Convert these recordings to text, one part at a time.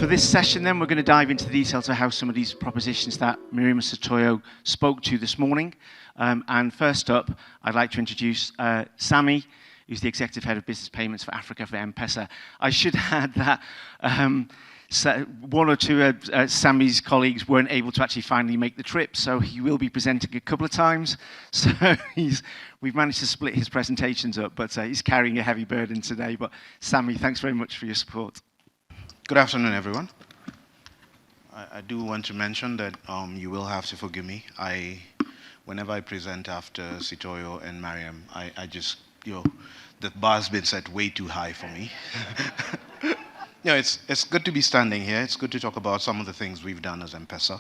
For this session then, we're going to dive into the details of how some of these propositions that Miriam Satoyo spoke to this morning. And first up, I'd like to introduce Sami, who's the Executive Head of Business Payments for Africa for M-Pesa. I should add that one or two of Sami's colleagues weren't able to actually finally make the trip, so he will be presenting a couple of times. So we've managed to split his presentations up, but he's carrying a heavy burden today. But Sami, thanks very much for your support. Good afternoon, everyone. I do want to mention that you will have to forgive me. Whenever I present after Sitoyo and Mariam, I just, the bar's been set way too high for me. It's good to be standing here. It's good to talk about some of the things we've done as M-Pesa.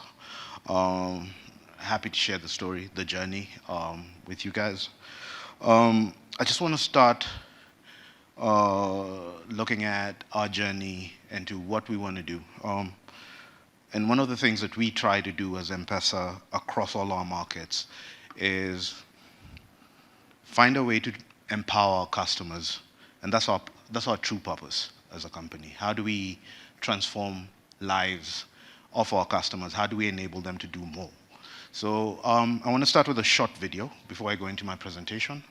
Happy to share the story, the journey with you guys. I just want to start looking at our journey into what we want to do. And one of the things that we try to do as M-Pesa across all our markets is find a way to empower our customers. And that's our true purpose as a company. How do we transform lives of our customers? How do we enable them to do more? So I want to start with a short video before I go into my presentation.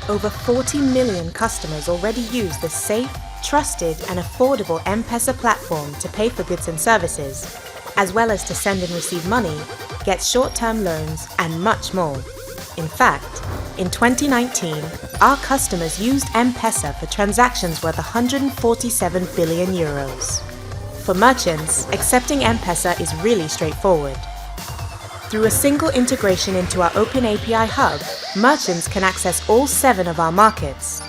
Over 40 million customers already use the safe, trusted and affordable M-Pesa platform to pay for goods and services, as well as to send and receive money, get short-term loans and much more. In fact, in 2019, our customers used M-Pesa for transactions worth 147 billion euros. For merchants, accepting M-Pesa is really straightforward. Through a single integration into our Open API hub, merchants can access all 7 of our markets.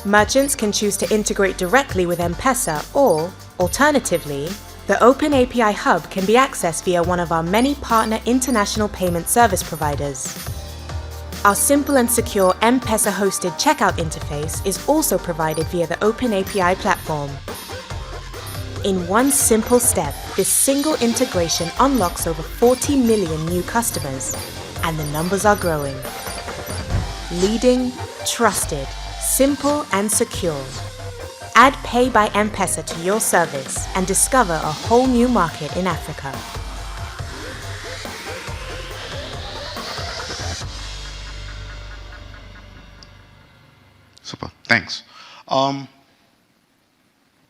Merchants can choose to integrate directly with M-Pesa or, alternatively, the Open API hub can be accessed via one of our many partner international payment service providers. Our simple and secure M-Pesa hosted checkout interface is also provided via the Open API platform. In one simple step, this single integration unlocks over 40 million new customers, and the numbers are growing. Leading, trusted, simple and secure. Add Pay by M-Pesa to your service and discover a whole new market in Africa. Super, thanks.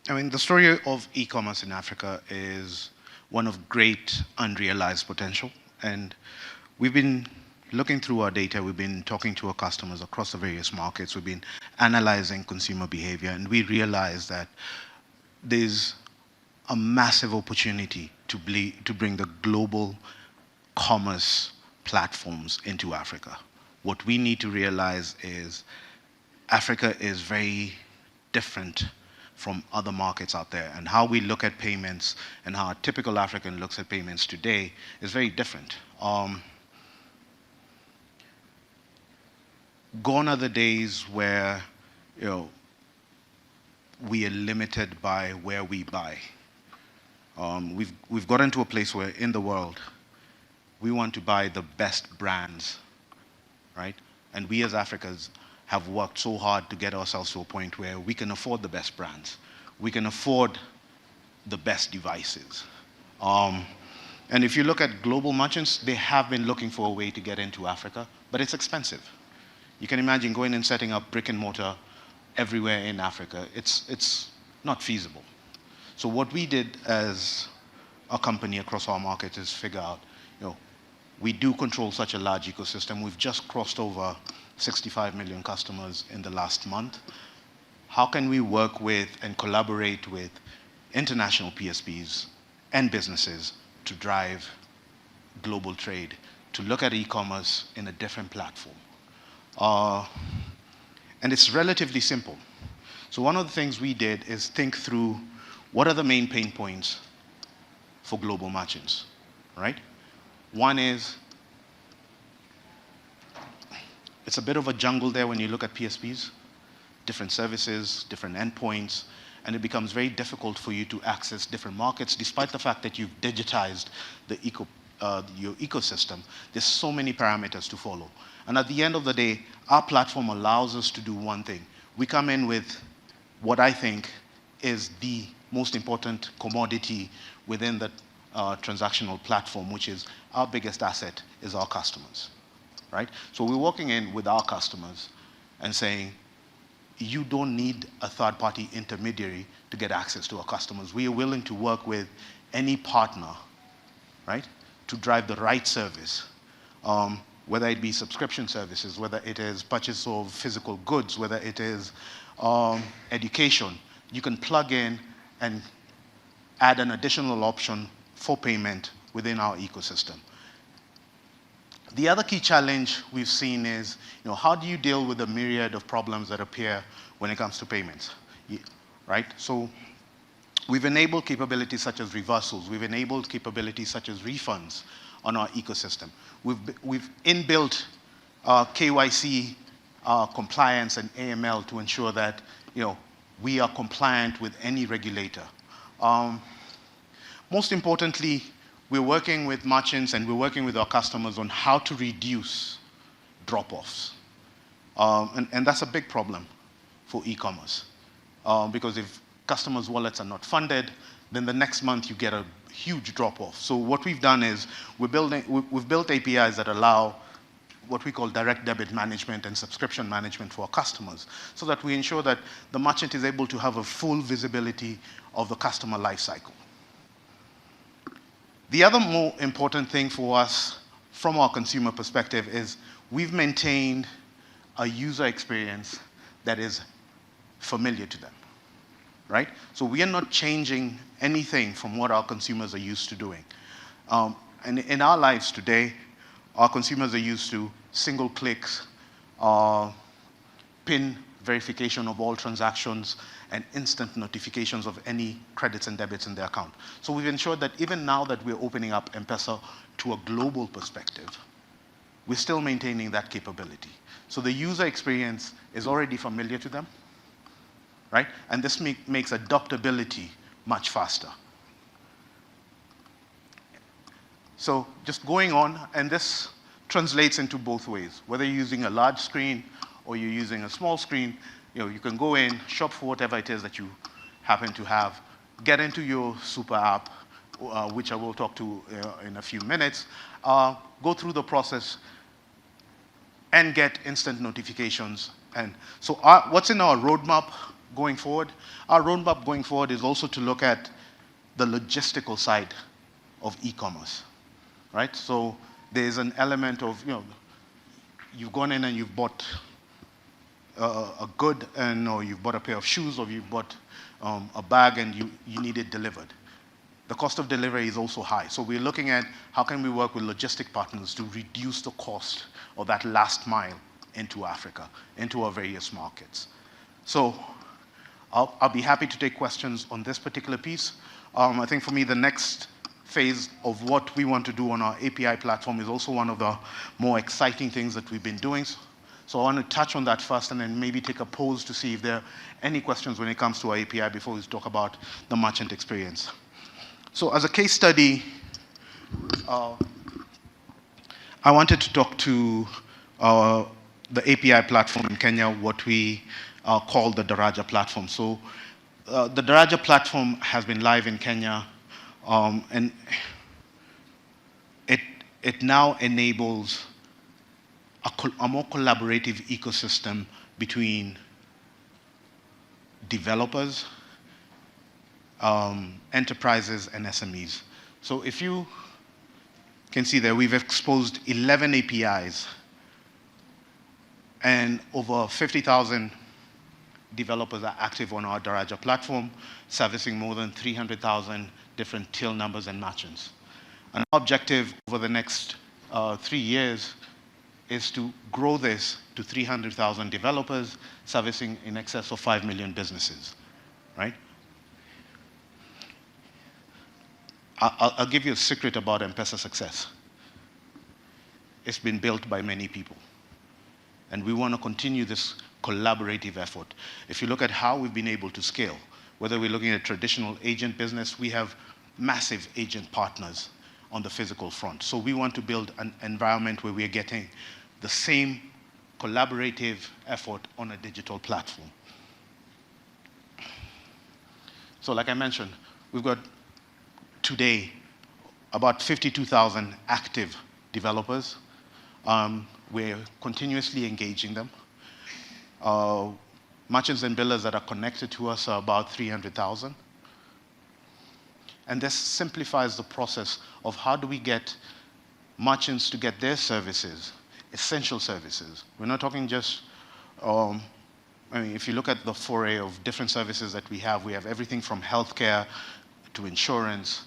The story of e-commerce in Africa is one of great unrealized potential. And we've been looking through our data, we've been talking to our customers across the various markets, we've been analyzing consumer behavior, and we realized that there's a massive opportunity to bring the global commerce platforms into Africa. What we need to realize is Africa is very different from other markets out there, and how we look at payments and how a typical African looks at payments today is very different. Gone are the days where we are limited by where we buy. We've gotten to a place where in the world we want to buy the best brands, right? And we as Africans have worked so hard to get ourselves to a point where we can afford the best brands. We can afford the best devices. And if you look at global merchants, they have been looking for a way to get into Africa, but it's expensive. You can imagine going and setting up brick and mortar everywhere in Africa. It's not feasible. So what we did as a company across our market is figure out, we do control such a large ecosystem. We've just crossed over 65 million customers in the last month. How can we work with and collaborate with international PSPs and businesses to drive global trade, to look at e-commerce in a different platform? And it's relatively simple. So one of the things we did is think through what are the main pain points for global merchants, right? One is, it's a bit of a jungle there when you look at PSPs, different services, different endpoints, and it becomes very difficult for you to access different markets, despite the fact that you've digitized your ecosystem. There's so many parameters to follow. And at the end of the day, our platform allows us to do one thing. We come in with what I think is the most important commodity within the transactional platform, which is our biggest asset, is our customers, right? So we're working in with our customers and saying, you don't need a third-party intermediary to get access to our customers. We are willing to work with any partner, right, to drive the right service, whether it be subscription services, whether it is purchase of physical goods, whether it is education. You can plug in and add an additional option for payment within our ecosystem. The other key challenge we've seen is, how do you deal with the myriad of problems that appear when it comes to payments, right? So we've enabled capabilities such as reversals. We've enabled capabilities such as refunds on our ecosystem. We've inbuilt KYC compliance and AML to ensure that we are compliant with any regulator. Most importantly, we're working with merchants and we're working with our customers on how to reduce drop-offs. And that's a big problem for e-commerce. Because if customers' wallets are not funded, then the next month you get a huge drop-off. So what we've done is we've built APIs that allow what we call direct debit management and subscription management for our customers, so that we ensure that the merchant is able to have a full visibility of the customer life cycle. The other more important thing for us from our consumer perspective is we've maintained a user experience that is familiar to them, right? So we are not changing anything from what our consumers are used to doing. And in our lives today, our consumers are used to single clicks, PIN verification of all transactions, and instant notifications of any credits and debits in their account. So we've ensured that even now that we're opening up M-Pesa to a global perspective, we're still maintaining that capability. So the user experience is already familiar to them, right? And this makes adoptability much faster. So just going on, and this translates into both ways. Whether you're using a large screen or you're using a small screen, you can go in, shop for whatever it is that you happen to have, get into your super app, which I will talk to in a few minutes, go through the process, and get instant notifications. And so what's in our roadmap going forward? Our roadmap going forward is also to look at the logistical side of e-commerce, right? So there's an element of, you've gone in and you've bought a good, or you've bought a pair of shoes, or you've bought a bag and you need it delivered. The cost of delivery is also high. So we're looking at how can we work with logistic partners to reduce the cost of that last mile into Africa, into our various markets. So I'll be happy to take questions on this particular piece. I think for me, the next phase of what we want to do on our API platform is also one of the more exciting things that we've been doing. So I want to touch on that first and then maybe take a pause to see if there are any questions when it comes to our API before we talk about the merchant experience. So as a case study, I wanted to talk to the API platform in Kenya, what we call the Daraja platform. So the Daraja platform has been live in Kenya, and it now enables a more collaborative ecosystem between developers, enterprises, and SMEs. So if you can see there, we've exposed 11 APIs, and over 50,000 developers are active on our Daraja platform, servicing more than 300,000 different till numbers and merchants. An objective over the next 3 years is to grow this to 300,000 developers, servicing in excess of 5 million businesses, right? I'll give you a secret about M-Pesa success. It's been built by many people. And we want to continue this collaborative effort. If you look at how we've been able to scale, whether we're looking at traditional agent business, we have massive agent partners on the physical front. So we want to build an environment where we're getting the same collaborative effort on a digital platform. So like I mentioned, we've got today about 52,000 active developers. We're continuously engaging them. Merchants and billers that are connected to us are about 300,000. And this simplifies the process of how do we get merchants to get their services, essential services. We're not talking just, I mean, if you look at the foray of different services that we have everything from healthcare to insurance,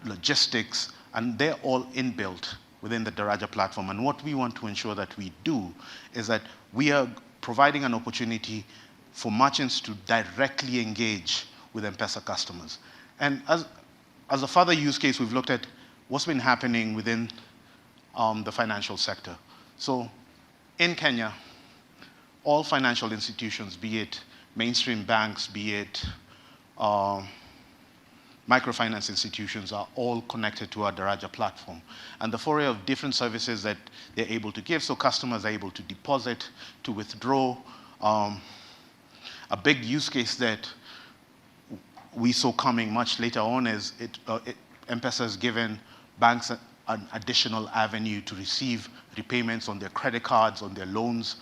logistics, and they're all inbuilt within the Daraja platform. And what we want to ensure that we do is that we are providing an opportunity for merchants to directly engage with M-Pesa customers. And as a further use case, we've looked at what's been happening within the financial sector. So in Kenya, all financial institutions, be it mainstream banks, be it microfinance institutions, are all connected to our Daraja platform. And the foray of different services that they're able to give, so customers are able to deposit, to withdraw. A big use case that we saw coming much later on is M-Pesa has given banks an additional avenue to receive repayments on their credit cards, on their loans.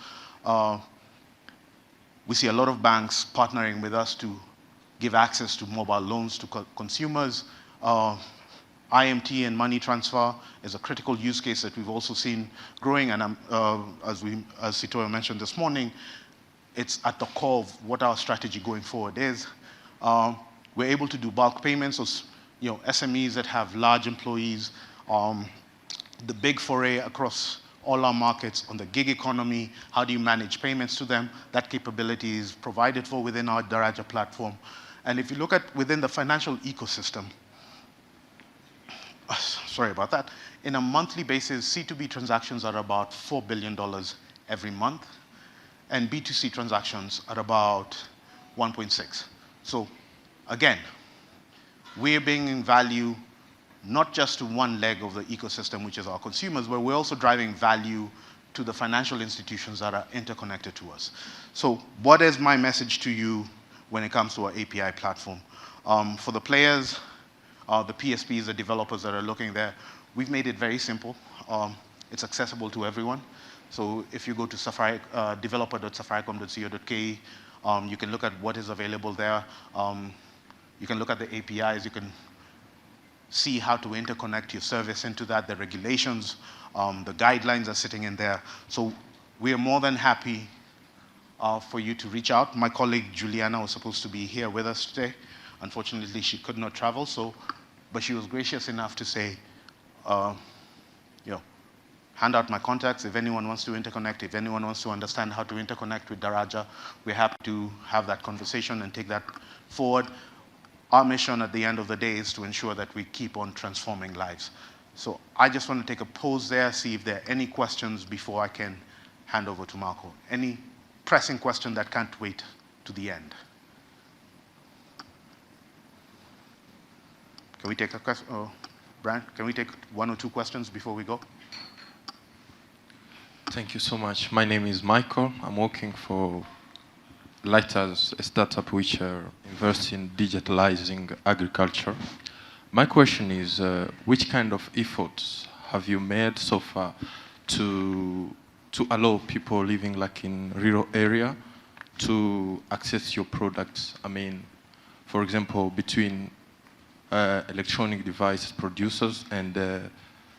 We see a lot of banks partnering with us to give access to mobile loans to consumers. IMT and money transfer is a critical use case that we've also seen growing, and as Sitoyo mentioned this morning, it's at the core of what our strategy going forward is. We're able to do bulk payments, so SMEs that have large employees, the big foray across all our markets on the gig economy, how do you manage payments to them? That capability is provided for within our Daraja platform. And if you look at within the financial ecosystem, sorry about that, in a monthly basis, C2B transactions are about $4 billion every month, and B2C transactions are about 1.6. So again, we're bringing value not just to one leg of the ecosystem, which is our consumers, but we're also driving value to the financial institutions that are interconnected to us. So what is my message to you when it comes to our API platform? For the players, the PSPs, the developers that are looking there, we've made it very simple. It's accessible to everyone. So if you go to developer.safaricom.co.ke, you can look at what is available there. You can look at the APIs. You can see how to interconnect your service into that, the regulations, the guidelines are sitting in there. So we are more than happy for you to reach out. My colleague Juliana was supposed to be here with us today. Unfortunately, she could not travel, but she was gracious enough to say, hand out my contacts. If anyone wants to interconnect, if anyone wants to understand how to interconnect with Daraja, we're happy to have that conversation and take that forward. Our mission at the end of the day is to ensure that we keep on transforming lives. So I just want to take a pause there, see if there are any questions before I can hand over to Marco. Any pressing question that can't wait to the end? Can we take a question? Brian, can we take one or two questions before we go? Thank you so much. My name is Michael. I'm working for Lighters, a startup which invests in digitalizing agriculture. My question is, which kind of efforts have you made so far to allow people living like in rural area to access your products? I mean, for example, between electronic device producers and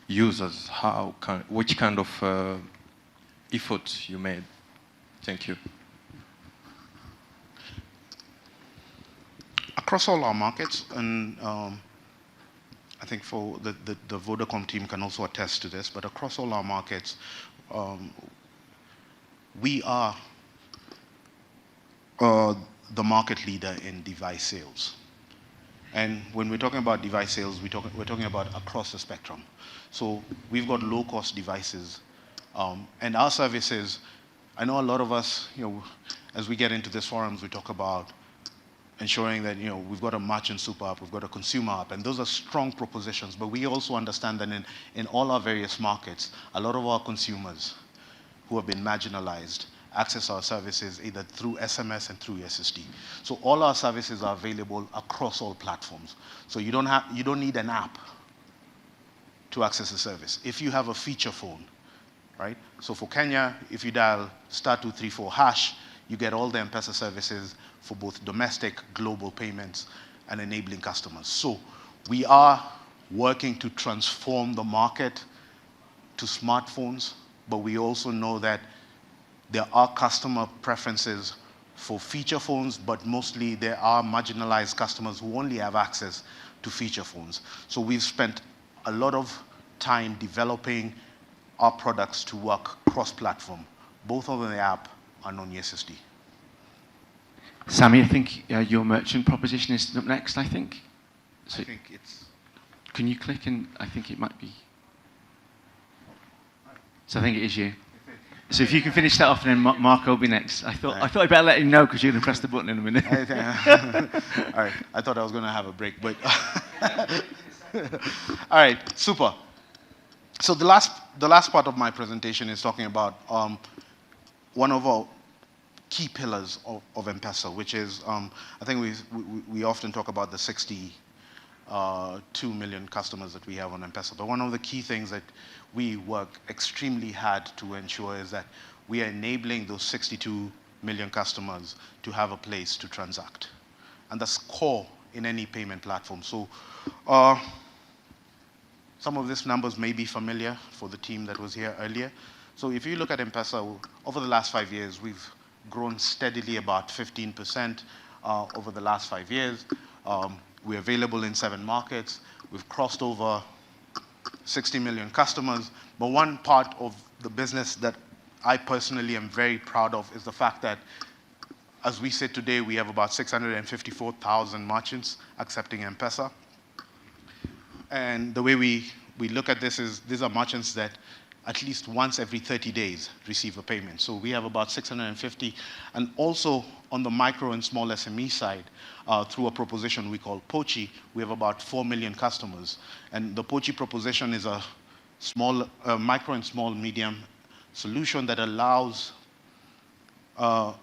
users, which kind of efforts you made? Thank you. Across all our markets, and I think for the Vodacom team can also attest to this, but across all our markets, we are the market leader in device sales. And when we're talking about device sales, we're talking about across the spectrum. So we've got low-cost devices, and our services, I know a lot of us, as we get into these forums, we talk about ensuring that we've got a merchant super app, we've got a consumer app, and those are strong propositions. But we also understand that in all our various markets, a lot of our consumers who have been marginalized access our services either through SMS and through SSD. So all our services are available across all platforms. So you don't need an app to access the service. If you have a feature phone, right? So for Kenya, if you dial *234#, you get all the M-Pesa services for both domestic, global payments, and enabling customers. So we are working to transform the market to smartphones, but we also know that there are customer preferences for feature phones, but mostly there are marginalized customers who only have access to feature phones. So we've spent a lot of time developing our products to work cross-platform, both on the app and on the SSD. Sammy, I think your merchant proposition is up next, I think. So I think it's... Can you click and I think it might be... So I think it is you. So if you can finish that off, and then Marco will be next. I thought I'd better let him know because you're going to press the button in a minute. All right. I thought I was going to have a break, but all right, super. So the last part of my presentation is talking about one of our key pillars of M-Pesa, which is I think we often talk about the 62 million customers that we have on M-Pesa. But one of the key things that we work extremely hard to ensure is that we are enabling those 62 million customers to have a place to transact. And that's core in any payment platform. So some of these numbers may be familiar for the team that was here earlier. So if you look at M-Pesa, over the last 5 years, we've grown steadily about 15% over the last 5 years. We're available in 7 markets. We've crossed over 60 million customers. But one part of the business that I personally am very proud of is the fact that, as we sit today, we have about 654,000 merchants accepting M-Pesa. And the way we look at this is these are merchants that at least once every 30 days receive a payment. So we have about 650. And also on the micro and small SME side, through a proposition we call Pochi, we have about 4 million customers. And the Pochi proposition is a micro and small medium solution that allows a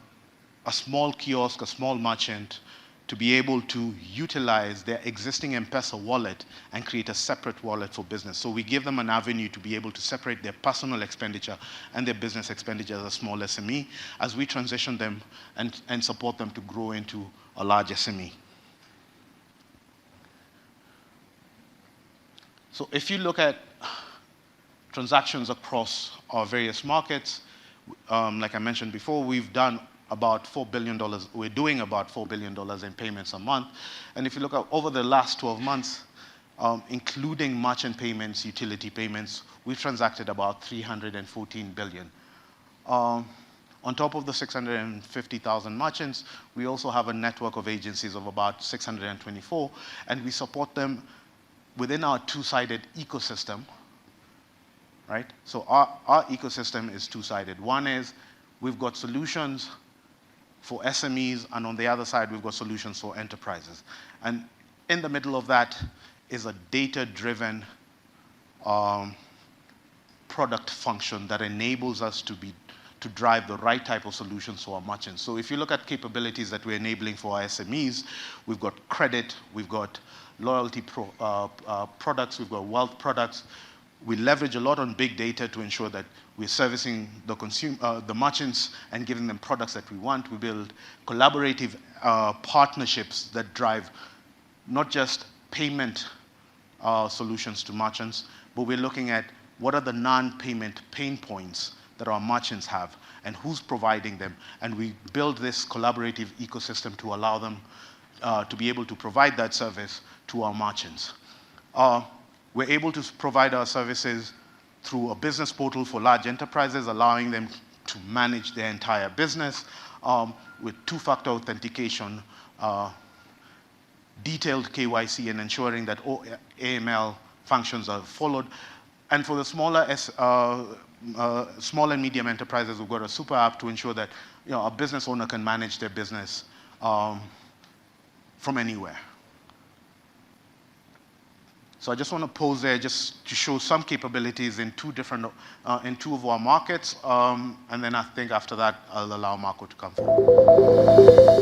small kiosk, a small merchant, to be able to utilize their existing M-Pesa wallet and create a separate wallet for business. So we give them an avenue to be able to separate their personal expenditure and their business expenditure as a small SME as we transition them and support them to grow into a large SME. So if you look at transactions across our various markets, like I mentioned before, we've done about $4 billion. We're doing about $4 billion in payments a month. And if you look at over the last 12 months, including merchant payments, utility payments, we've transacted about $314 billion. On top of the 650,000 merchants, we also have a network of agencies of about 624, and we support them within our two-sided ecosystem, right? So our ecosystem is two-sided. One is we've got solutions for SMEs, and on the other side, we've got solutions for enterprises. And in the middle of that is a data-driven product function that enables us to drive the right type of solutions for our merchants. So if you look at capabilities that we're enabling for our SMEs, we've got credit, we've got loyalty products, we've got wealth products. We leverage a lot on big data to ensure that we're servicing the merchants and giving them products that we want. We build collaborative partnerships that drive not just payment solutions to merchants, but we're looking at what are the non-payment pain points that our merchants have and who's providing them. And we build this collaborative ecosystem to allow them to be able to provide that service to our merchants. We're able to provide our services through a business portal for large enterprises, allowing them to manage their entire business with two-factor authentication, detailed KYC, and ensuring that AML functions are followed. And for the small and medium enterprises, we've got a super app to ensure that a business owner can manage their business from anywhere. So I just want to pause there just to show some capabilities in two of our markets, and then I think after that I'll allow Marco to come forward.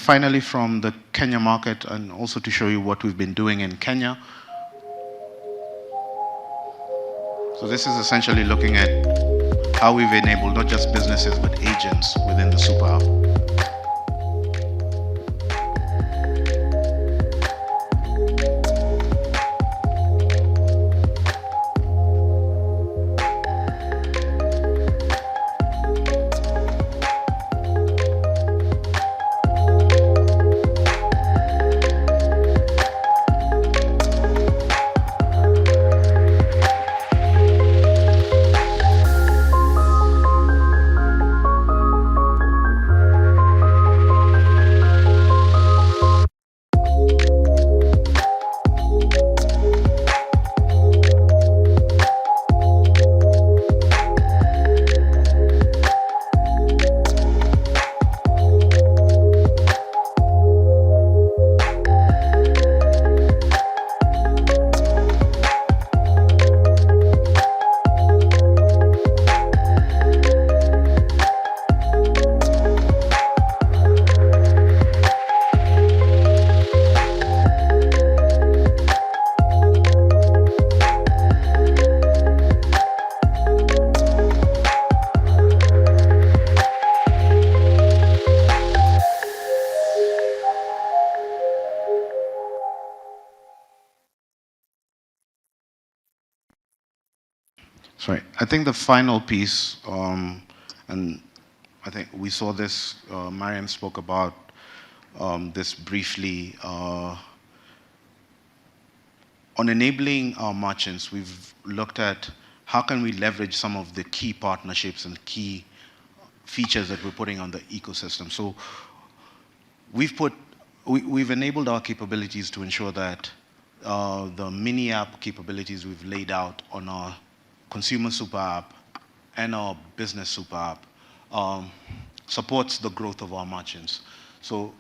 Finally from the Kenya market, and also to show you what we've been doing in Kenya. So this is essentially looking at how we've enabled not just businesses but agents within the super app. Sorry, I think the final piece, and I think we saw this, Mariam spoke about this briefly, on enabling our merchants, we've looked at how can we leverage some of the key partnerships and key features that we're putting on the ecosystem. So we've enabled our capabilities to ensure that the mini app capabilities we've laid out on our consumer super app and our business super app supports the growth of our merchants. So,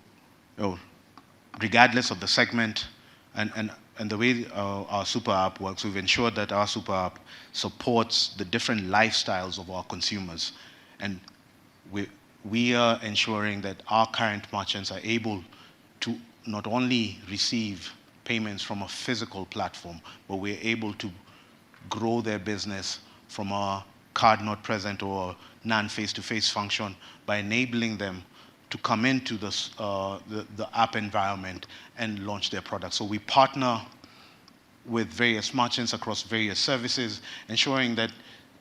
regardless of the segment and the way our super app works, we've ensured that our super app supports the different lifestyles of our consumers. And we are ensuring that our current merchants are able to not only receive payments from a physical platform, but we're able to grow their business from a card not present or non-face-to-face function by enabling them to come into this, the app environment and launch their products. So we partner with various merchants across various services, ensuring that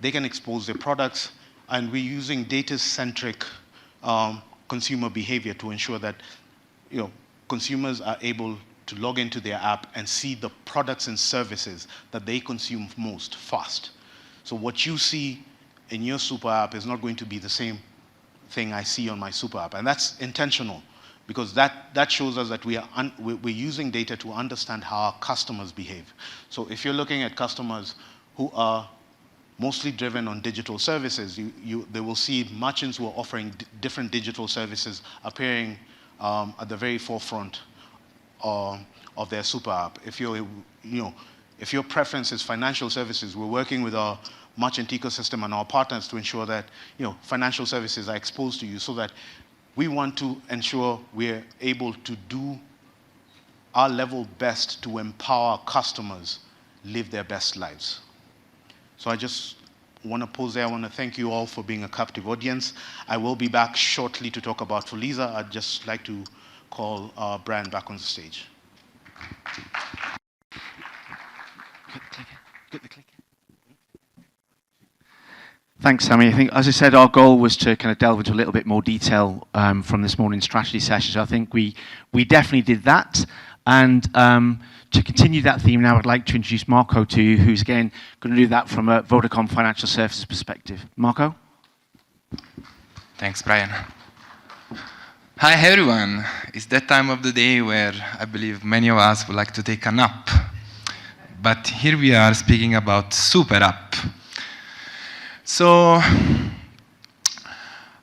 they can expose their products, and we're using data-centric consumer behavior to ensure that consumers are able to log into their app and see the products and services that they consume most fast. So what you see in your super app is not going to be the same thing I see on my super app. And that's intentional, because that shows us that we're using data to understand how our customers behave. So if you're looking at customers who are mostly driven on digital services. They will see merchants who are offering different digital services appearing at the very forefront of their super app. If your preference is financial services, we're working with our merchant ecosystem and our partners to ensure that financial services are exposed to you, so that we want to ensure we're able to do our level best to empower customers live their best lives. So I just want to pause there. I want to thank you all for being a captive audience. I will be back shortly to talk about Fuliza. I'd just like to call Brian back on the stage. Get the clicker. Thanks, Sammy. I think, as I said, our goal was to kind of delve into a little bit more detail from this morning's strategy session. So I think we definitely did that. And to continue that theme now, I'd like to introduce Marco to you, who's again going to do that from a Vodacom Financial Services perspective. Marco? Thanks, Brian. Hi, everyone. It's that time of the day where I believe many of us would like to take a nap. But here we are speaking about Super App. So,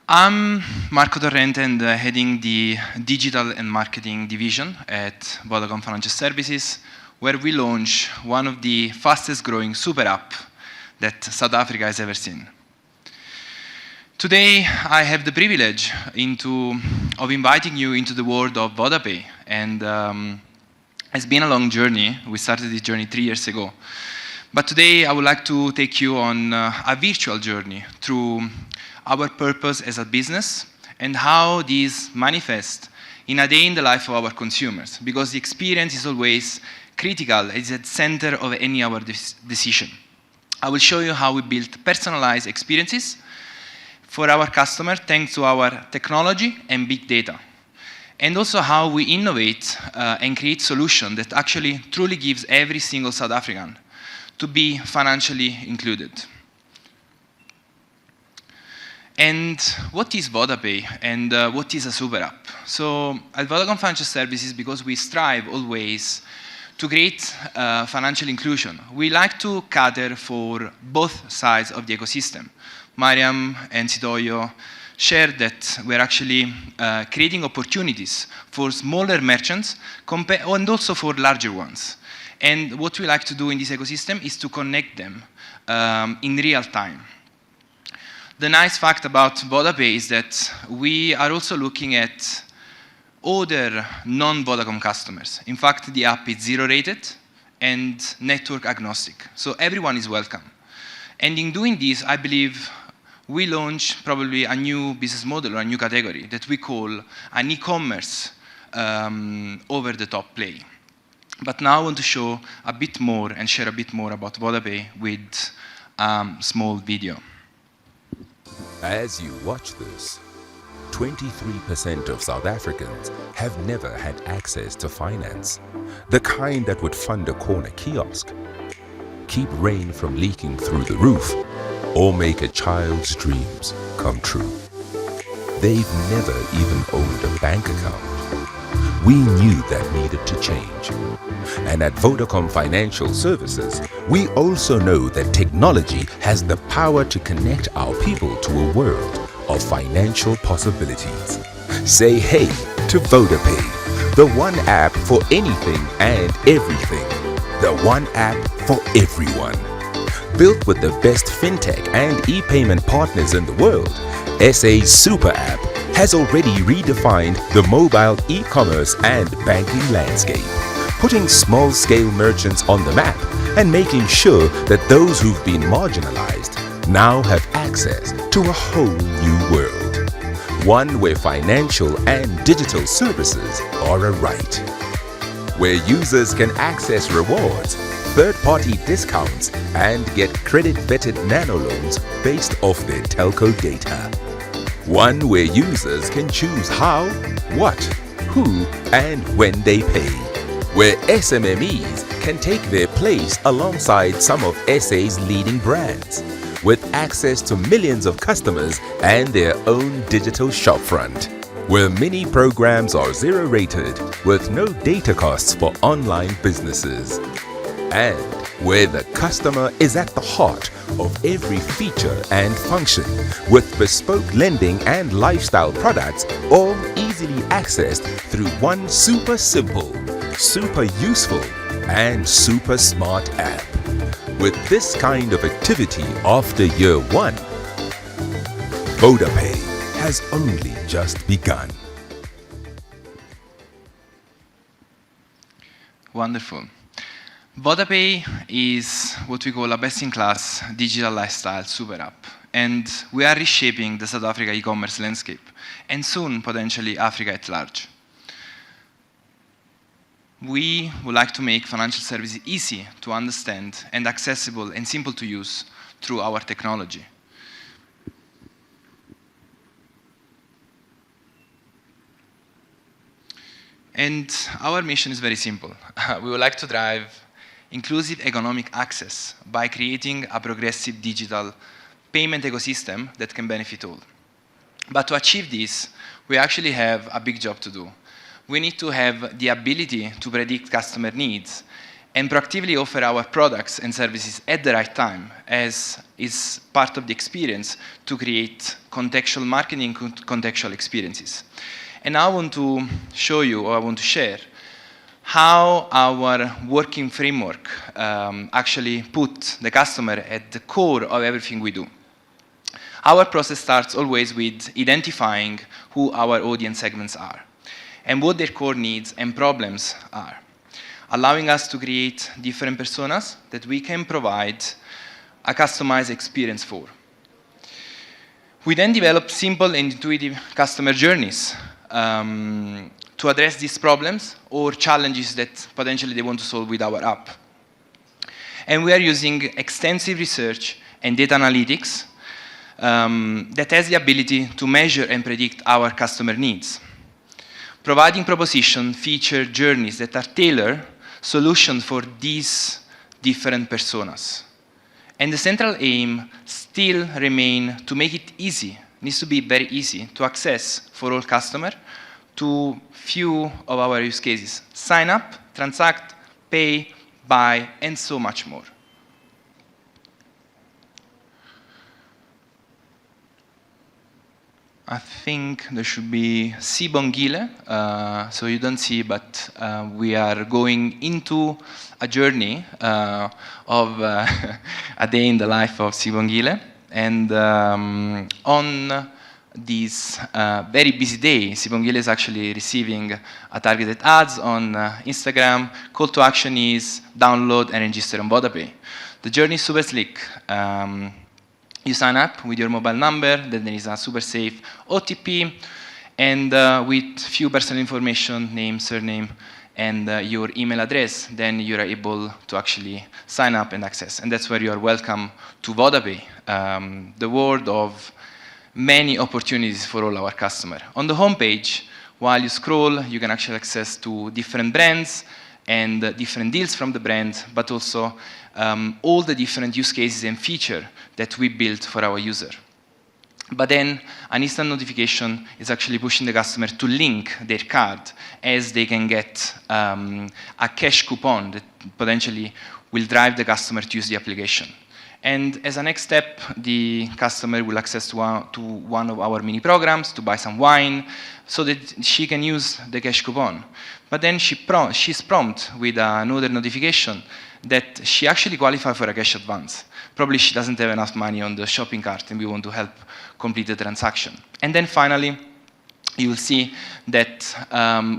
I'm Marco Torrente and heading the Digital and Marketing Division at Vodacom Financial Services, where we launch one of the fastest growing super app that South Africa has ever seen. Today, I have the privilege of inviting you into the world of VodaPay, and it's been a long journey. We started this journey 3 years ago. But today, I would like to take you on a virtual journey through our purpose as a business and how these manifest in a day in the life of our consumers, because the experience is always critical. It's at the center of any our decision. I will show you how we build personalized experiences for our customer thanks to our technology and big data, and also how we innovate and create solutions that actually truly gives every single South African to be financially included. And what is VodaPay and what is a super app? So at Vodacom Financial Services, because we strive always to create financial inclusion, we like to cater for both sides of the ecosystem. Mariam and Sitoyo shared that we're actually creating opportunities for smaller merchants and also for larger ones. And what we like to do in this ecosystem is to connect them in real time. The nice fact about VodaPay is that we are also looking at other non-Vodacom customers. In fact, the app is zero-rated and network agnostic, so everyone is welcome. And in doing this, I believe we launch probably a new business model or a new category that we call an e-commerce over-the-top play. But now I want to show a bit more and share a bit more about VodaPay with a small video. As you watch this, 23% of South Africans have never had access to finance, the kind that would fund a corner kiosk, keep rain from leaking through the roof, or make a child's dreams come true. They've never even owned a bank account. We knew that needed to change. And at Vodacom Financial Services, we also know that technology has the power to connect our people to a world of financial possibilities. Say hey to VodaPay, the one app for anything and everything. The one app for everyone. Built with the best fintech and e-payment partners in the world, SA's Super App has already redefined the mobile e-commerce and banking landscape, putting small-scale merchants on the map and making sure that those who've been marginalized now have access to a whole new world. One where financial and digital services are a right. Where users can access rewards, third-party discounts, and get credit-vetted nano loans based off their telco data. One where users can choose how, what, who, and when they pay. Where SMMEs can take their place alongside some of SA's leading brands, with access to millions of customers and their own digital shopfront. Where mini programs are zero-rated with no data costs for online businesses. And where the customer is at the heart of every feature and function, with bespoke lending and lifestyle products all easily accessed through one super simple, super useful, and super smart app. With this kind of activity after year one, VodaPay has only just begun. Wonderful. VodaPay is what we call a best-in-class digital lifestyle super app. And we are reshaping the South Africa e-commerce landscape, and soon, potentially, Africa at large. We would like to make financial services easy to understand and accessible and simple to use through our technology. And our mission is very simple. We would like to drive inclusive economic access by creating a progressive digital payment ecosystem that can benefit all. But to achieve this, we actually have a big job to do. We need to have the ability to predict customer needs and proactively offer our products and services at the right time, as is part of the experience to create contextual marketing, contextual experiences. And now I want to show you, or I want to share, how our working framework actually put the customer at the core of everything we do. Our process starts always with identifying who our audience segments are and what their core needs and problems are, allowing us to create different personas that we can provide a customized experience for. We then develop simple and intuitive customer journeys to address these problems or challenges that potentially they want to solve with our app. And we are using extensive research and data analytics that has the ability to measure and predict our customer needs, providing proposition, feature, journeys that are tailored solutions for these different personas. And the central aim still remains to make it easy, needs to be very easy to access for all customers to few of our use cases: sign up, transact, pay, buy, and so much more. I think there should be Sibongile, so you don't see, but we are going into a journey of a day in the life of Sibongile. And on this very busy day, Sibongile is actually receiving a targeted ads on Instagram. Call to action is download and register on VodaPay. The journey is super slick. You sign up with your mobile number, then there is a super safe OTP, and with few personal information, name, surname, and your email address, then you are able to actually sign up and access. And that's where you are welcome to VodaPay, the world of many opportunities for all our customers. On the homepage, while you scroll, you can actually access to different brands and different deals from the brand, but also all the different use cases and features that we built for our user. But then an instant notification is actually pushing the customer to link their card, as they can get a cash coupon that potentially will drive the customer to use the application. And as a next step, the customer will access to one of our mini programs to buy some wine so that she can use the cash coupon. But then she's prompted with another notification that she actually qualifies for a cash advance. Probably she doesn't have enough money on the shopping cart and we want to help complete the transaction. And then finally, you will see that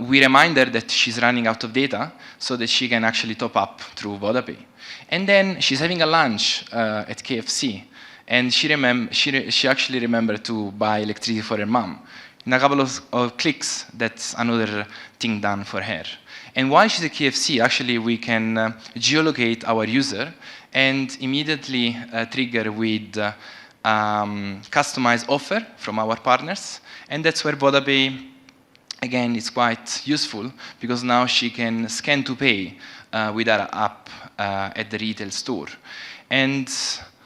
we remind her that she's running out of data so that she can actually top up through VodaPay. And then she's having a lunch at KFC, and she actually remembered to buy electricity for her mom. In a couple of clicks, that's another thing done for her. And while she's at KFC, actually we can geolocate our user and immediately trigger with customized offer from our partners. And that's where VodaPay, again, is quite useful, because now she can scan to pay with our app at the retail store. And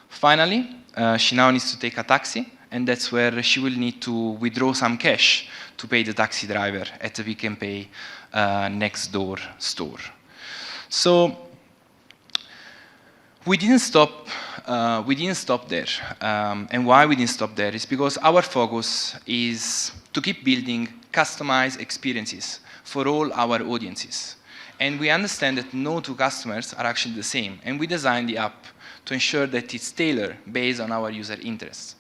finally, she now needs to take a taxi, and that's where she will need to withdraw some cash to pay the taxi driver at the Pick n Pay, next door store. So, We didn't stop. We didn't stop there, and why we didn't stop there is because our focus is to keep building customized experiences for all our audiences, and we understand that no two customers are actually the same, and we designed the app to ensure that it's tailored based on our user interests.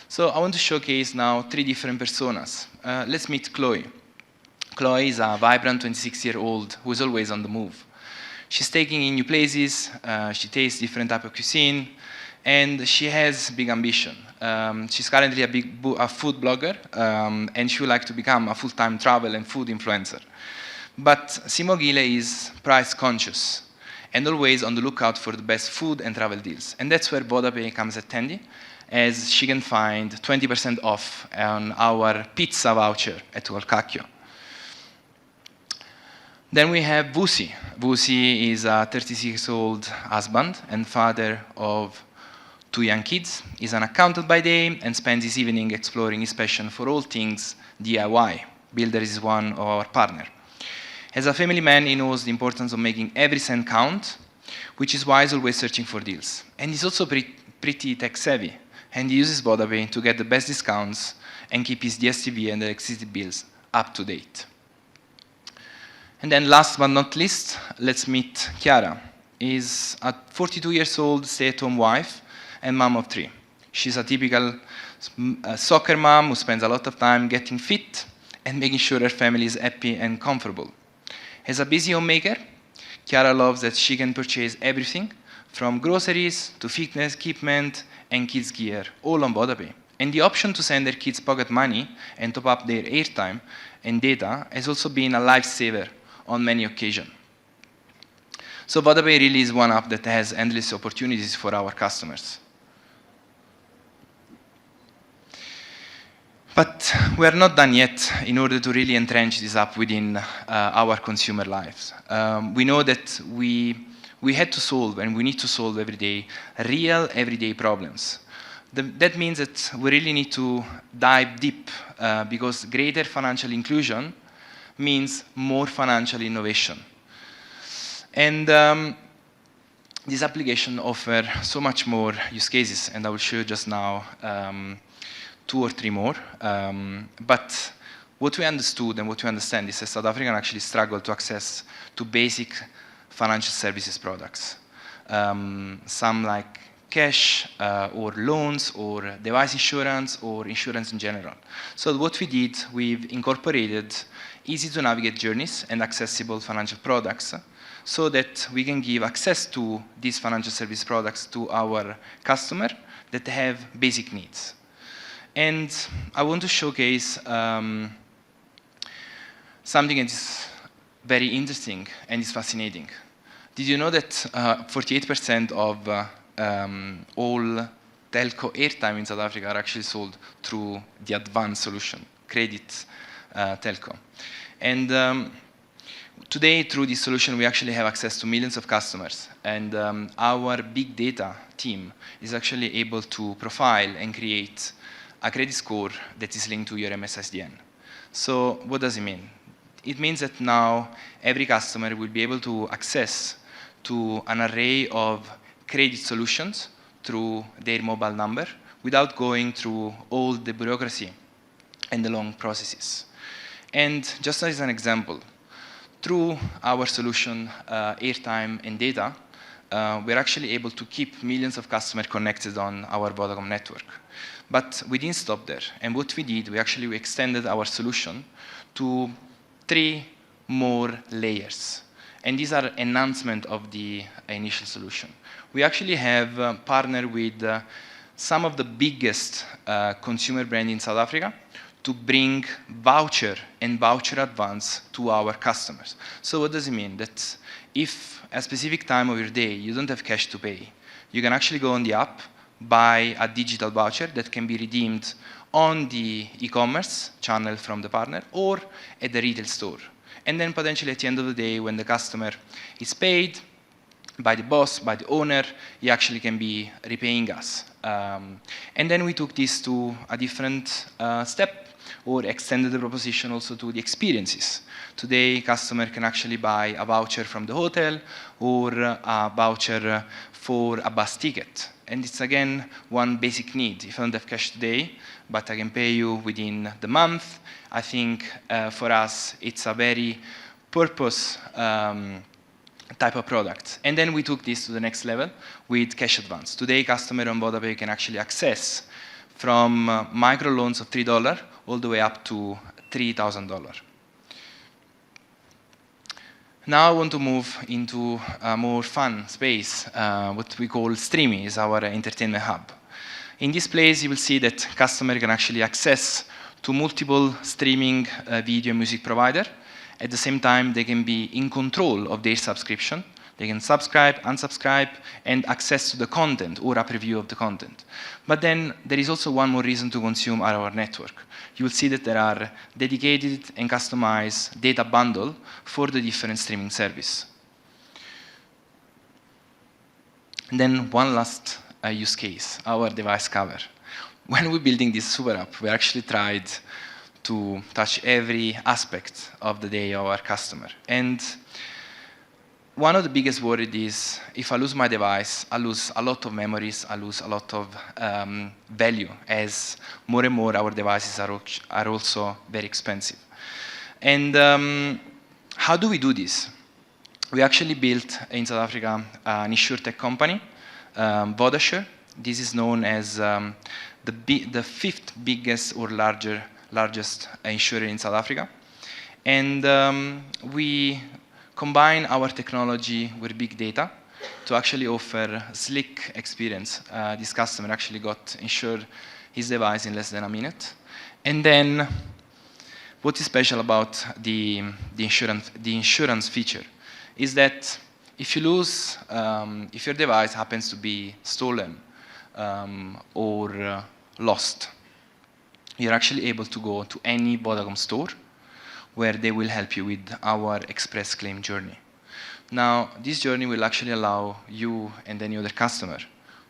So I want to showcase now 3 different personas. Let's meet Chloe. Chloe is a vibrant 26-year-old who is always on the move. She's taking in new places, she tastes different type of cuisine, and she has big ambition. She's currently a food blogger, and she would like to become a full-time travel and food influencer. But Simo Gile is price conscious and always on the lookout for the best food and travel deals. And that's where VodaPay comes at handy, as she can find 20% off on our pizza voucher at Colcacchio. Then we have Vusi. Vusi is a 36-year-old husband and father of 2 young kids. He's an accountant by day and spends his evening exploring his passion for all things DIY. Builder is one of our partners. As a family man, he knows the importance of making every cent count, which is why he's always searching for deals. And he's also pretty tech-savvy, and he uses VodaPay to get the best discounts and keep his DSTV and electricity bills up to date. And then last but not least, let's meet Chiara. She's a 42-year-old stay-at-home wife and mom of 3. She's a typical soccer mom who spends a lot of time getting fit and making sure her family is happy and comfortable. As a busy homemaker, Chiara loves that she can purchase everything from groceries to fitness equipment and kids gear, all on VodaPay. And the option to send their kids pocket money and top up their airtime and data has also been a lifesaver on many occasions. So VodaPay really is one app that has endless opportunities for our customers. But we are not done yet in order to really entrench this app within our consumer lives. We know that we had to solve, and we need to solve every day, real everyday problems. That means that we really need to dive deep because greater financial inclusion means more financial innovation. And this application offers so much more use cases, and I will show you just now 2 or 3 more. But what we understood and what we understand is that South Africans actually struggle to access to basic financial services products. Some like cash or loans or device insurance or insurance in general. So what we did, we've incorporated easy to navigate journeys and accessible financial products so that we can give access to these financial service products to our customer that have basic needs. And I want to showcase something that is very interesting and is fascinating. Did you know that 48% of all telco airtime in South Africa are actually sold through the advanced solution, credit telco? And today, through this solution, we actually have access to millions of customers. And our big data team is actually able to profile and create a credit score that is linked to your MSSDN. So what does it mean? It means that now every customer will be able to access to an array of credit solutions through their mobile number without going through all the bureaucracy and the long processes. And just as an example, through our solution, airtime and data, we're actually able to keep millions of customers connected on our Vodacom network. But we didn't stop there. And what we did, we extended our solution to 3 more layers. And these are enhancement of the initial solution. We actually have partnered with some of the biggest consumer brands in South Africa to bring voucher and voucher advance to our customers. So what does it mean? That if at a specific time of your day you don't have cash to pay, you can actually go on the app, buy a digital voucher that can be redeemed on the e-commerce channel from the partner or at the retail store. And then potentially at the end of the day, when the customer is paid by the boss, by the owner, he actually can be repaying us. And then we took this to a different step, or extended the proposition also to the experiences. Today, customer can actually buy a voucher from the hotel or a voucher for a bus ticket. And it's again one basic need. If I don't have cash today, but I can pay you within the month, I think for us it's a very purpose type of product. And then we took this to the next level with cash advance. Today, customer on VodaPay can actually access from micro loans of $3 all the way up to $3,000. Now I want to move into a more fun space, what we call Streamy is our entertainment hub. In this place, you will see that customer can actually access to multiple streaming video and music provider. At the same time, they can be in control of their subscription. They can subscribe, unsubscribe, and access to the content or a preview of the content. But then there is also one more reason to consume our network. You will see that there are dedicated and customized data bundle for the different streaming service. And then one last use case, our device cover. When we're building this super app, we actually tried to touch every aspect of the day of our customer. And one of the biggest worries is if I lose my device, I lose a lot of memories, I lose a lot of value, as more and more our devices are also very expensive. And how do we do this? We actually built in South Africa an insurtech company, Vodashare. This is known as the fifth biggest or largest insurer in South Africa. And we combine our technology with big data to actually offer a slick experience. This customer actually got insured his device in less than a minute. And then what is special about the insurance feature is that if you lose, if your device happens to be stolen or lost, you're actually able to go to any Vodacom store where they will help you with our express claim journey. Now, this journey will actually allow you and any other customer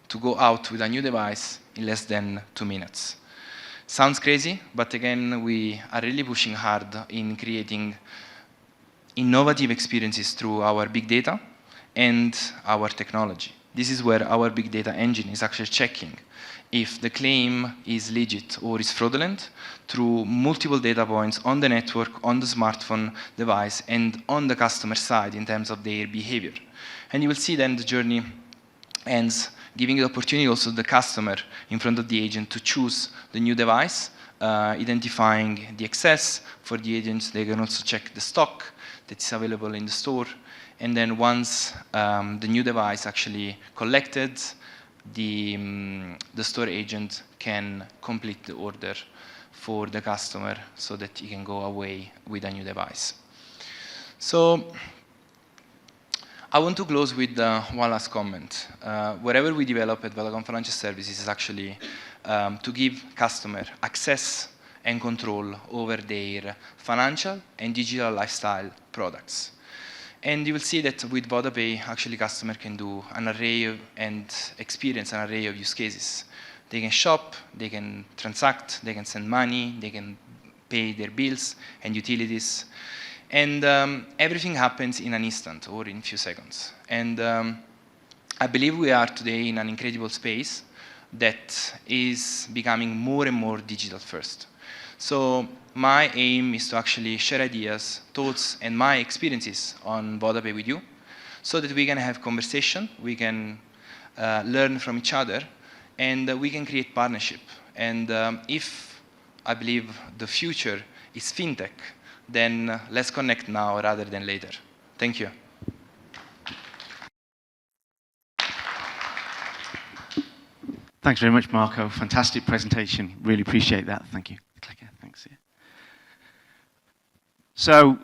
to go out with a new device in less than 2 minutes. Sounds crazy, but again, we are really pushing hard in creating innovative experiences through our big data and our technology. This is where our big data engine is actually checking if the claim is legit or is fraudulent through multiple data points on the network, on the smartphone device, and on the customer side in terms of their behavior. And you will see then the journey ends, giving the opportunity also to the customer in front of the agent to choose the new device, identifying the excess. For the agents, they can also check the stock that is available in the store. And then once the new device actually collected, the store agent can complete the order for the customer so that he can go away with a new device. So I want to close with one last comment. Whatever we develop at Vodacom Financial Services is actually to give customer access and control over their financial and digital lifestyle products. And you will see that with VodaPay, actually customer can do an array of, and experience an array of use cases. They can shop, they can transact, they can send money, they can pay their bills and utilities. And everything happens in an instant or in a few seconds. And I believe we are today in an incredible space that is becoming more and more digital first. So my aim is to actually share ideas, thoughts, and my experiences on VodaPay with you so that we can have conversation, we can learn from each other, and we can create partnership. And if I believe the future is fintech, then let's connect now rather than later. Thank you. Thanks very much, Marco. Fantastic presentation. Really appreciate that. Thank you. Clicker, thanks. Yeah. So,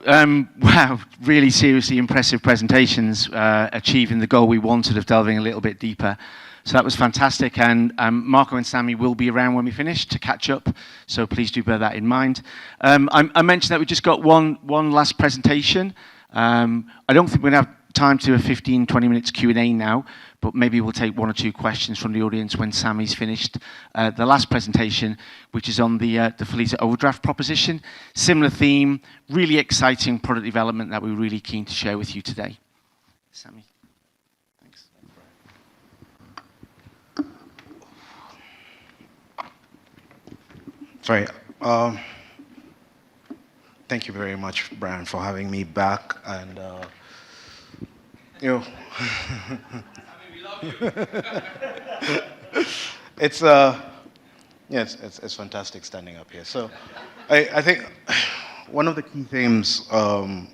wow, really seriously impressive presentations, achieving the goal we wanted of delving a little bit deeper. So that was fantastic, and Marco and Sammy will be around when we finish to catch up, so please do bear that in mind. I mentioned that we just got one last presentation. I don't think we're going to have time to do a 15-20 minutes Q&A now, but maybe we'll take 1 or 2 questions from the audience when Sammy's finished the last presentation, which is on the Feliza overdraft proposition. Similar theme, really exciting product development that we're really keen to share with you today. Sammy, thanks. Sorry. Thank you very much, Brian, for having me back. And you know, it's yeah, it's fantastic standing up here. So, I think one of the key themes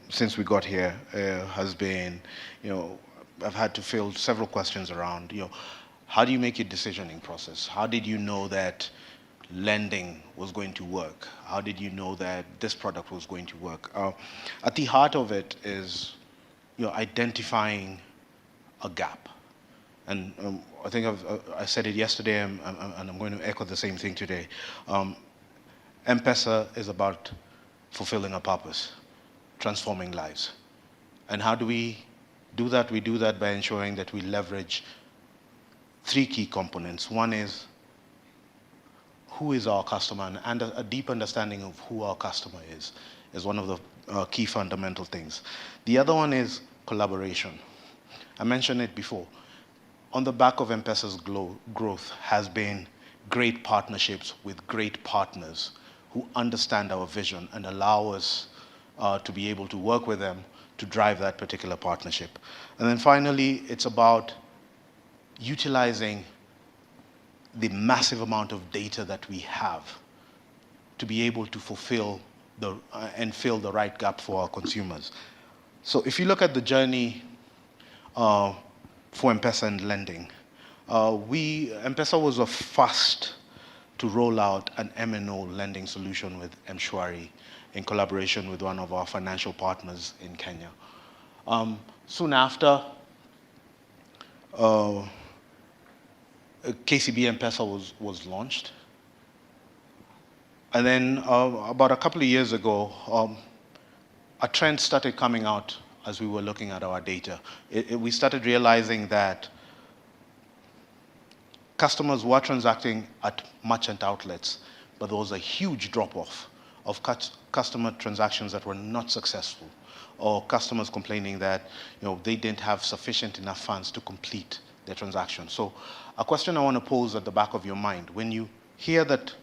since we got here has been, you know, I've had to field several questions around, you know, how do you make your decisioning process? How did you know that lending was going to work? How did you know that this product was going to work? At the heart of it is, you know, identifying a gap. And I think I said it yesterday, and I'm going to echo the same thing today. M-Pesa is about fulfilling a purpose, transforming lives. And how do we do that? We do that by ensuring that we leverage three key components. One is, who is our customer? And a deep understanding of who our customer is one of the key fundamental things. The other one is collaboration. I mentioned it before. On the back of M-Pesa's growth has been great partnerships with great partners who understand our vision and allow us to be able to work with them to drive that particular partnership. And then finally, it's about utilizing the massive amount of data that we have to be able to fulfill and fill the right gap for our consumers. So if you look at the journey for M-Pesa and lending, M-Pesa was the first to roll out an MNO lending solution with M-Shwari in collaboration with one of our financial partners in Kenya. Soon after, KCB M-Pesa was launched. And then about a couple of years ago, a trend started coming out as we were looking at our data. We started realizing that customers were transacting at merchant outlets, but there was a huge drop-off of customer transactions that were not successful, or customers complaining that, you know, they didn't have sufficient enough funds to complete their transaction. So a question I want to pose at the back of your mind, when you hear that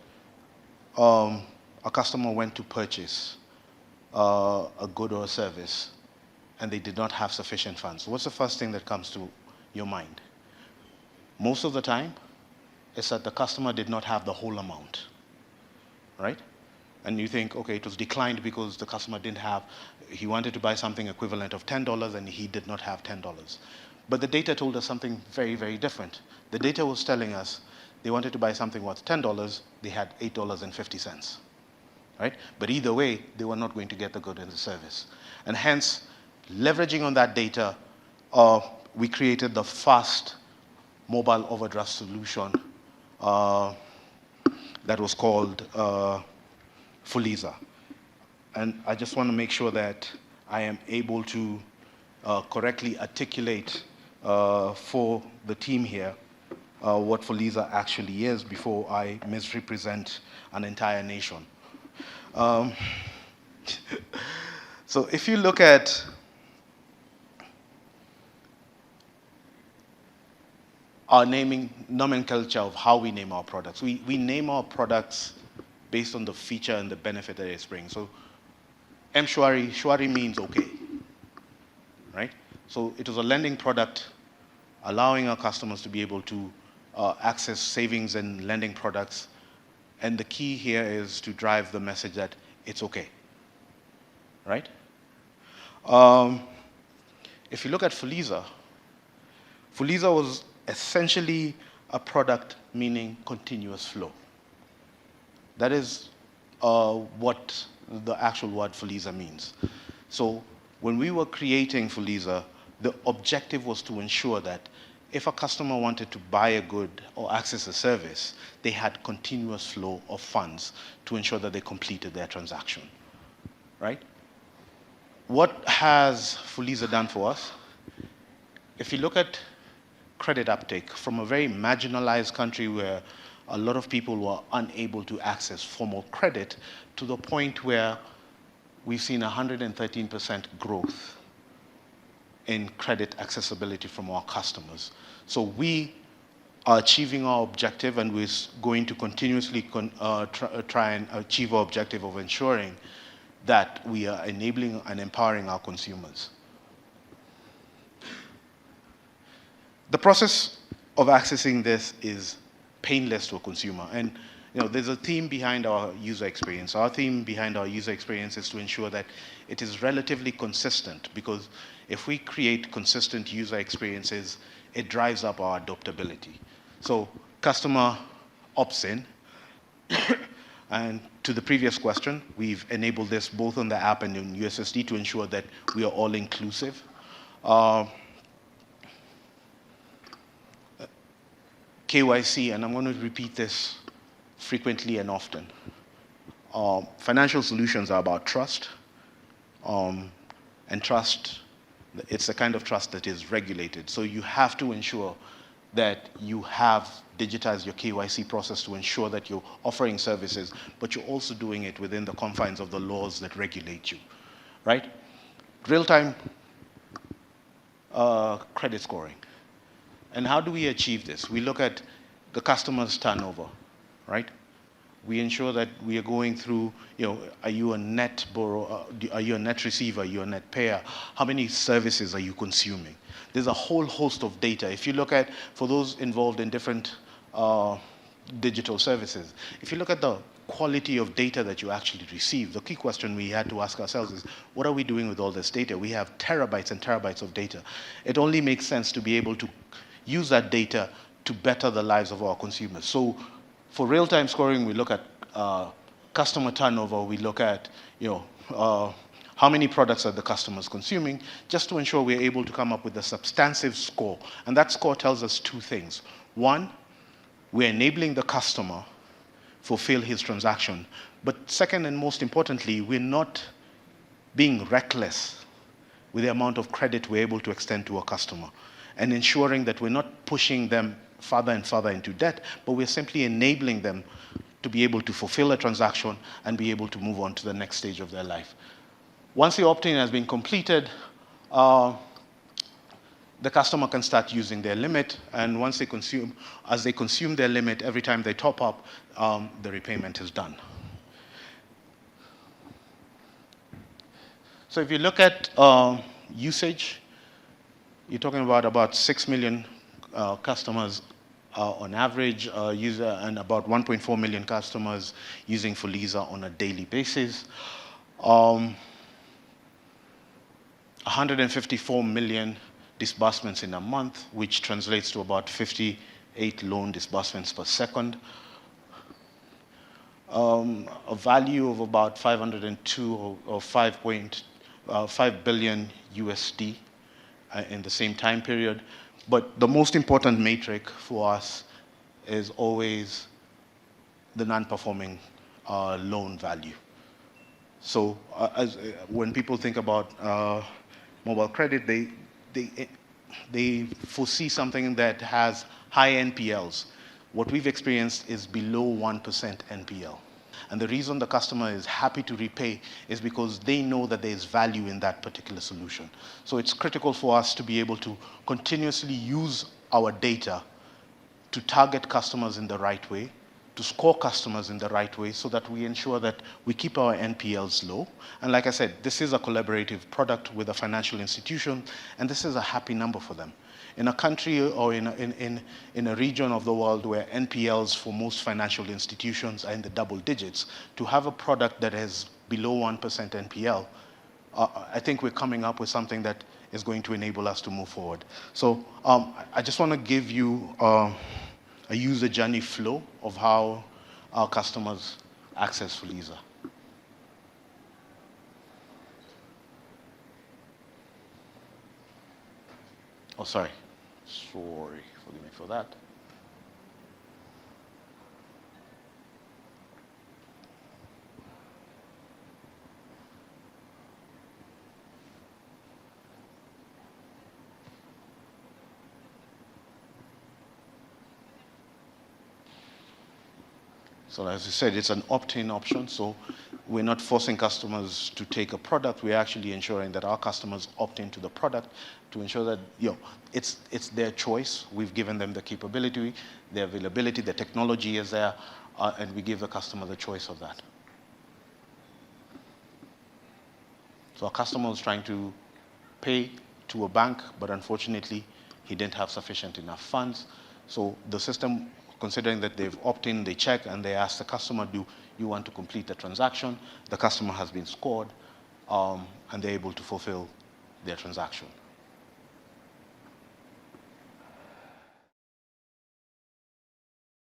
a customer went to purchase a good or a service and they did not have sufficient funds, what's the first thing that comes to your mind? Most of the time, it's that the customer did not have the whole amount, right? And you think, okay, it was declined because the customer didn't have, he wanted to buy something equivalent of $10 and he did not have $10. But the data told us something very, very different. The data was telling us they wanted to buy something worth $10, they had $8.50, right? But either way, they were not going to get the good and the service. And hence, leveraging on that data, we created the first mobile overdraft solution that was called Fuliza. And I just want to make sure that I am able to correctly articulate for the team here what Fuliza actually is before I misrepresent an entire nation. So if you look at our naming nomenclature of how we name our products, we name our products based on the feature and the benefit that it brings. So M-Shwari, Shwari means okay, right? So it was a lending product allowing our customers to be able to access savings and lending products. And the key here is to drive the message that it's okay, right? If you look at Fuliza, Fuliza was essentially a product meaning continuous flow. That is what the actual word Fuliza means. So when we were creating Fuliza, the objective was to ensure that if a customer wanted to buy a good or access a service, they had continuous flow of funds to ensure that they completed their transaction, right? What has Fuliza done for us? If you look at credit uptake from a very marginalized country where a lot of people were unable to access formal credit, to the point where we've seen 113% growth in credit accessibility from our customers. So we are achieving our objective, and we're going to continuously try and achieve our objective of ensuring that we are enabling and empowering our consumers. The process of accessing this is painless to a consumer. And there's a theme behind our user experience. Our theme behind our user experience is to ensure that it is relatively consistent, because if we create consistent user experiences, it drives up our adoptability. So customer opts in. And to the previous question, we've enabled this both on the app and in USSD to ensure that we are all inclusive. KYC, and I'm going to repeat this frequently and often. Financial solutions are about trust, and trust, it's the kind of trust that is regulated. So you have to ensure that you have digitized your KYC process to ensure that you're offering services, but you're also doing it within the confines of the laws that regulate you, right? Real-time credit scoring. And how do we achieve this? We look at the customer's turnover, right? We ensure that we are going through, are you a net borrower, are you a net receiver, are you a net payer? How many services are you consuming? There's a whole host of data. If you look at, for those involved in different digital services, if you look at the quality of data that you actually receive, the key question we had to ask ourselves is, what are we doing with all this data? We have terabytes and terabytes of data. It only makes sense to be able to use that data to better the lives of our consumers. So for real-time scoring, we look at customer turnover, we look at how many products are the customers consuming, just to ensure we're able to come up with a substantive score. And that score tells us two things. One, we're enabling the customer fulfill his transaction. But second and most importantly, we're not being reckless with the amount of credit we're able to extend to a customer, and ensuring that we're not pushing them further and further into debt, but we're simply enabling them to be able to fulfill a transaction and be able to move on to the next stage of their life. Once the opt-in has been completed, the customer can start using their limit, and once they consume, as they consume their limit, every time they top up, the repayment is done. So if you look at usage, you're talking about 6 million customers on average user, and about 1.4 million customers using Fuliza on a daily basis. 154 million disbursements in a month, which translates to about 58 loan disbursements per second. A value of about 502 or 5 billion USD in the same time period. But the most important metric for us is always the non-performing loan value. So when people think about mobile credit, they foresee something that has high NPLs. What we've experienced is below 1% NPL. And the reason the customer is happy to repay is because they know that there is value in that particular solution. So it's critical for us to be able to continuously use our data to target customers in the right way, to score customers in the right way, so that we ensure that we keep our NPLs low. And like I said, this is a collaborative product with a financial institution, and this is a happy number for them. In a country or in a region of the world where NPLs for most financial institutions are in the double digits, to have a product that is below 1% NPL, I think we're coming up with something that is going to enable us to move forward. So I just want to give you a user journey flow of how our customers access Fuliza. Oh, sorry, forgive me for that. So as I said, it's an opt-in option. So we're not forcing customers to take a product. We're actually ensuring that our customers opt into the product to ensure that it's their choice. We've given them the capability, the availability, the technology is there, and we give the customer the choice of that. So a customer was trying to pay to a bank, but unfortunately, he didn't have sufficient enough funds. So the system, considering that they've opted in, they check, and they ask the customer, do you want to complete the transaction? The customer has been scored, and they're able to fulfill their transaction.